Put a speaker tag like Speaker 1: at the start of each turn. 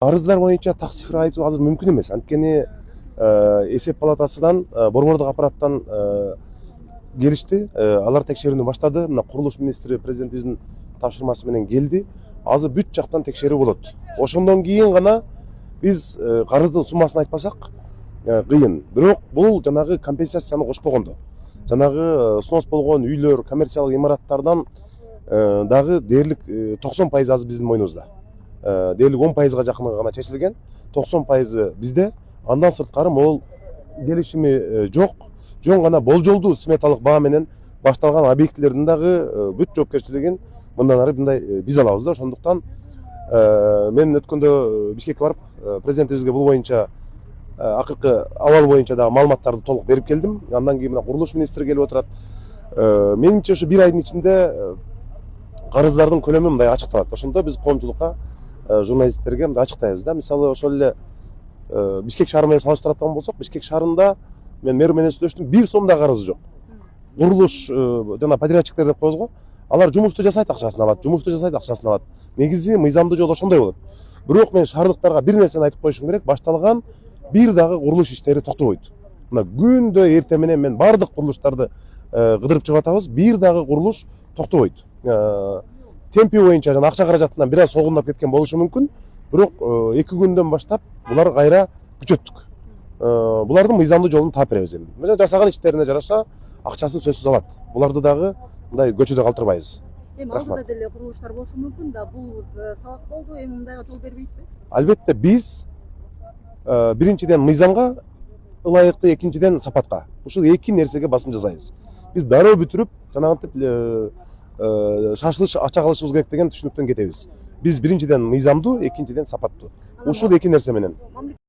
Speaker 1: Арыздар боюнча так цифр айтуу азыр мүмкүн эмес. Анткени эсеп палатасынан борбордук аппараттан келишти. Алар текшерүүнү баштады. Мына курулуш министри президентибиздин тапшырмасы менен келди. Азыр бүт жактан текшерүү болот. Ошондон кийин гана биз карыздын суммасын айтпасак кыйын. Бирок бул жанагы компенсацияны кошпогондо, жанагы снос болгон үйлөр, коммерциялык имараттардан дагы дээрлик 90% азыр биздин мойнубузда. Дээрлик 10%га жакын гана чечилген. 90% бизде. Андан сырткары могул келишими жок. Жөн гана болжолдуу сметалык баа менен башталган объектилердин дагы бүт жоопкерчилигин мындан ары мындай биз алабыз да. Ошондуктан мен өткөндө Бишкекке барып президентибизге бул боюнча акыркы абал боюнча дагы маалыматтарды толук берип келдим. Андан кийин мына курулуш министри келип отурат. Менимче ушу бир айдын ичинде карыздардын көлөмү мындай ачыкталат. Ошондо биз коомчулукка, журналисттерге мындай ачыктайбыз да. Мисалы ошол эле Бишкек шаары менен салыштыратын болсок, Бишкек шаарында мен мэр менен сүйлөштүм, 1 сом да карызы жок. Курулуш жана подрядчиктер деп коебуз го. Алар жумушту жасайт, акчасын алат, жумушту жасайт, акчасын алат. Негизи мыйзамдуу жол ошондой болот. Бирок мен шаардыктарга бир нерсени айтып коюшум керек, башталган бир дагы курулуш иштери токтобойт. Мына күндө эрте менен мен бардык курулуштарды кыдырып чыгып атабыз, бир дагы курулуш токтобойт. Темпи боюнча жана акча каражатынан бир аз солгундап кеткен болушу мүмкүн, бирок 2 күндөн баштап булар кайра күчөттүк. Булардын мыйзамдуу жолун таап беребиз эми. Мына жасаган иштерине жараша акчасын сөзсүз алат. Буларды дагы мындай көчөдө калтырбайбыз.
Speaker 2: Эми алдыда деле курулуштар болушу мүмкүн да, бул сабак болду, эми мындайга жол бербейсизби?
Speaker 1: Албетте биз биринчиден мыйзамга ылайыктуу, экинчиден сапатка. Ушул эки нерсеге басым жасайбыз. Биз дароо бүтүрүп, жанагынтип шашылыш ача калышыбыз керек деген түшүнүктөн кетебиз. Биз биринчиден мыйзамдуу, экинчиден сапаттуу. Ушул эки нерсе менен.